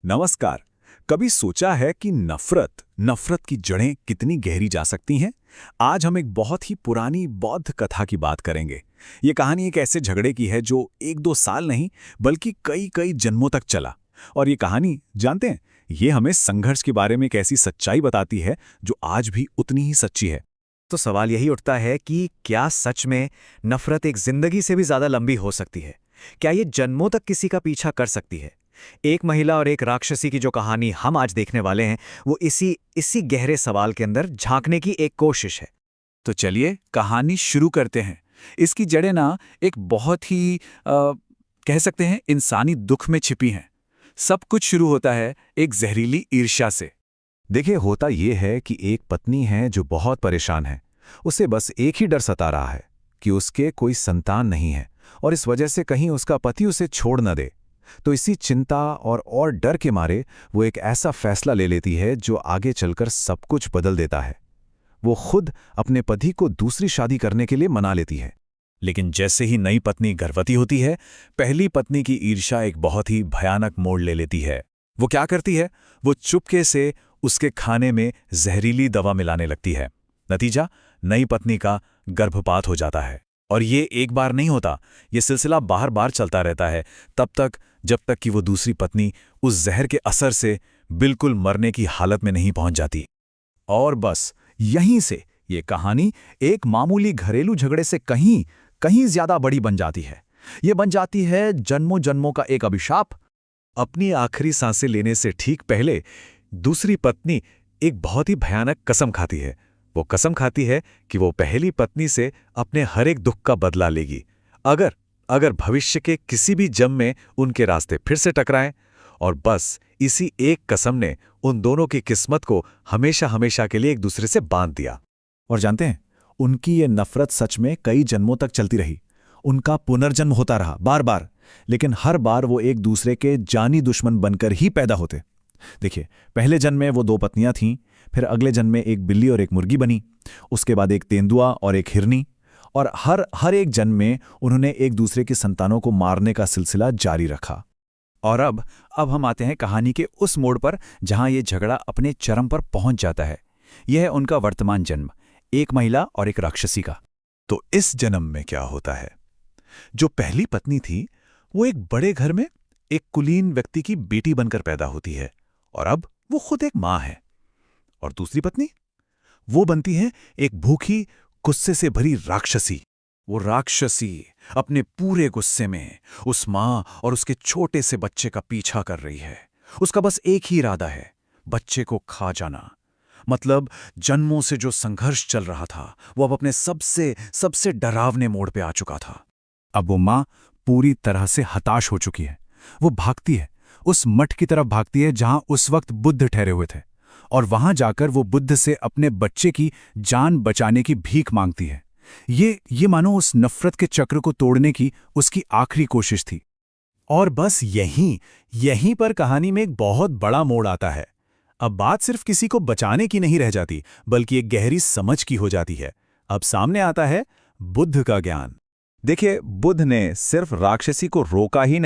नमस्कार। कभी सोचा है कि नफरत की जड़ें कितनी गहरी जा सकती हैं? आज हम एक बहुत ही पुरानी बौद्ध कथा की बात करेंगे। ये कहानी एक ऐसे झगड़े की है जो एक दो साल नहीं बल्कि कई कई जन्मों तक चला। और ये कहानी जानते हैं, ये हमें संघर्ष के बारे में एक ऐसी सच्चाई बताती है जो आज भी उतनी ही सच्ची है। तो सवाल यही उठता है कि क्या सच में नफरत एक जिंदगी से भी ज्यादा लंबी हो सकती है? क्या ये जन्मों तक किसी का पीछा कर सकती है? एक महिला और एक राक्षसी की जो कहानी हम आज देखने वाले हैं, वो इसी गहरे सवाल के अंदर झांकने की एक कोशिश है। तो चलिए कहानी शुरू करते हैं। इसकी जड़ें ना एक बहुत ही कह सकते हैं इंसानी दुख में छिपी हैं। सब कुछ शुरू होता है एक जहरीली ईर्ष्या से। देखिए, होता यह है कि एक पत्नी है जो बहुत परेशान है। उसे बस एक ही डर सता रहा है कि उसके कोई संतान नहीं है और इस वजह से कहीं उसका पति उसे छोड़ न दे। तो इसी चिंता और डर के मारे वो एक ऐसा फैसला ले लेती है जो आगे चलकर सब कुछ बदल देता है। वो खुद अपने पति को दूसरी शादी करने के लिए मना लेती है। लेकिन जैसे ही नई पत्नी गर्भवती होती है, पहली पत्नी की ईर्ष्या एक बहुत ही भयानक मोड़ ले लेती है। वो क्या करती है? वो चुपके से उसके खाने में जहरीली दवा मिलाने लगती है। नतीजा, नई पत्नी का गर्भपात हो जाता है। और ये एक बार नहीं होता, ये सिलसिला बार बार चलता रहता है, तब तक जब तक कि वो दूसरी पत्नी उस जहर के असर से बिल्कुल मरने की हालत में नहीं पहुंच जाती। और बस यहीं से ये कहानी एक मामूली घरेलू झगड़े से कहीं कहीं ज्यादा बड़ी बन जाती है। ये बन जाती है जन्मों जन्मों का एक अभिशाप। अपनी आखिरी सांसें लेने से ठीक पहले दूसरी पत्नी एक बहुत ही भयानक कसम खाती है। वो कसम खाती है कि वो पहली पत्नी से अपने हर एक दुख का बदला लेगी, अगर भविष्य के किसी भी जन्म में उनके रास्ते फिर से टकराएं। और बस इसी एक कसम ने उन दोनों की किस्मत को हमेशा हमेशा के लिए एक दूसरे से बांध दिया। और जानते हैं, उनकी ये नफरत सच में कई जन्मों तक चलती रही। उनका पुनर्जन्म होता रहा बार बार, लेकिन हर बार वो एक दूसरे के जानी दुश्मन बनकर ही पैदा होते। देखिए, पहले जन्म में वो दो पत्नियां थीं, फिर अगले जन्म में एक बिल्ली और एक मुर्गी बनी, उसके बाद एक तेंदुआ और एक हिरनी, और हर एक जन्म में उन्होंने एक दूसरे की संतानों को मारने का सिलसिला जारी रखा। और अब हम आते हैं कहानी के उस मोड़ पर जहां ये झगड़ा अपने चरम पर पहुंच जाता है। यह है उनका वर्तमान जन्म, एक महिला और एक राक्षसी का। तो इस जन्म में क्या होता है? जो पहली पत्नी थी, वो एक बड़े घर में एक कुलीन व्यक्ति की बेटी बनकर पैदा होती है, और अब वो खुद एक मां है। और दूसरी पत्नी, वो बनती है एक भूखी, गुस्से से भरी राक्षसी। वो राक्षसी अपने पूरे गुस्से में उस मां और उसके छोटे से बच्चे का पीछा कर रही है। उसका बस एक ही इरादा है, बच्चे को खा जाना। मतलब जन्मों से जो संघर्ष चल रहा था, वो अब अपने सबसे डरावने मोड़ पे आ चुका था। अब वो मां पूरी तरह से हताश हो चुकी है। वो भागती है, उस मठ की तरफ भागती है जहां उस वक्त बुद्ध ठहरे हुए थे, और वहां जाकर वो बुद्ध से अपने बच्चे की जान बचाने की भीख मांगती है। ये मानो उस नफरत के चक्र को तोड़ने की उसकी आखिरी कोशिश थी। और बस यहीं पर कहानी में एक बहुत बड़ा मोड़ आता है। अब बात सिर्फ किसी को बचाने की नहीं रह जाती, बल्कि एक गहरी समझ की हो जाती है। अब सामने आता है बुद्ध का ज्ञान। देखिए, बुद्ध ने सिर्फ राक्षसी को रोका ही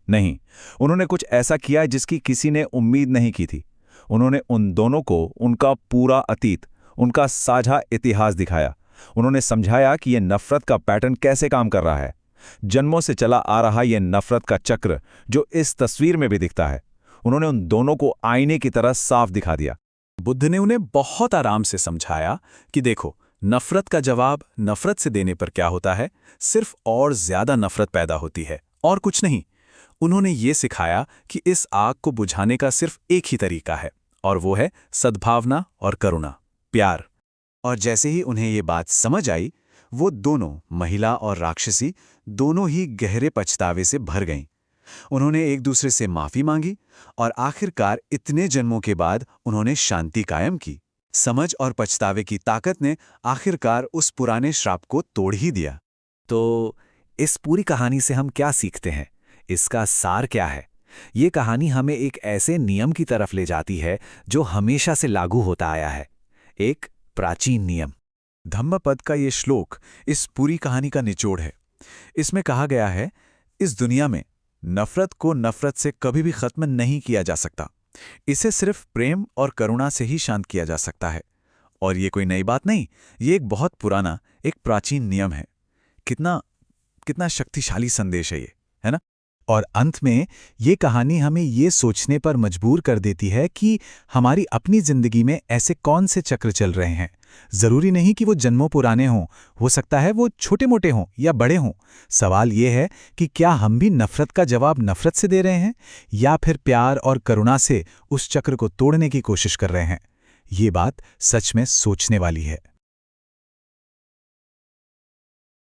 नहीं, उन्होंने कुछ ऐसा किया जिसकी किसी ने उम्मीद नहीं की थी। उन्होंने उन दोनों को उनका पूरा अतीत, उनका साझा इतिहास दिखाया। उन्होंने समझाया कि यह नफरत का पैटर्न कैसे काम कर रहा है। जन्मों से चला आ रहा यह नफरत का चक्र जो इस तस्वीर में भी दिखता है, उन्होंने उन दोनों को आईने की तरह साफ दिखा दिया। बुद्ध ने उन्हें बहुत आराम से समझाया कि देखो, नफरत का जवाब नफरत से देने पर क्या होता है? सिर्फ और ज्यादा नफरत पैदा होती है, और कुछ नहीं। उन्होंने ये सिखाया कि इस आग को बुझाने का सिर्फ एक ही तरीका है, और वो है सद्भावना और करुणा, प्यार। और जैसे ही उन्हें ये बात समझ आई, वो दोनों, महिला और राक्षसी, दोनों ही गहरे पछतावे से भर गईं। उन्होंने एक दूसरे से माफी मांगी, और आखिरकार इतने जन्मों के बाद उन्होंने शांति कायम की। समझ और पछतावे की ताकत ने आखिरकार उस पुराने श्राप को तोड़ ही दिया। तो इस पूरी कहानी से हम क्या सीखते हैं? इसका सार क्या है? ये कहानी हमें एक ऐसे नियम की तरफ ले जाती है जो हमेशा से लागू होता आया है, एक प्राचीन नियम। धम्मपद का ये श्लोक इस पूरी कहानी का निचोड़ है। इसमें कहा गया है, इस दुनिया में नफरत को नफरत से कभी भी खत्म नहीं किया जा सकता। इसे सिर्फ प्रेम और करुणा से ही शांत किया जा सकता है। और ये कोई नई बात नहीं, ये एक बहुत पुराना, एक प्राचीन नियम है। कितना कितना शक्तिशाली संदेश है ये, है ना? और अंत में ये कहानी हमें ये सोचने पर मजबूर कर देती है कि हमारी अपनी जिंदगी में ऐसे कौन से चक्र चल रहे हैं। जरूरी नहीं कि वो जन्मों पुराने हों, हो सकता है वो छोटे-मोटे हों या बड़े हों। सवाल ये है कि क्या हम भी नफरत का जवाब नफरत से दे रहे हैं या फिर प्यार और करुणा से उस चक्र को तोड़ने की कोशिश कर रहे हैं। ये बात सच में सोचने वाली है।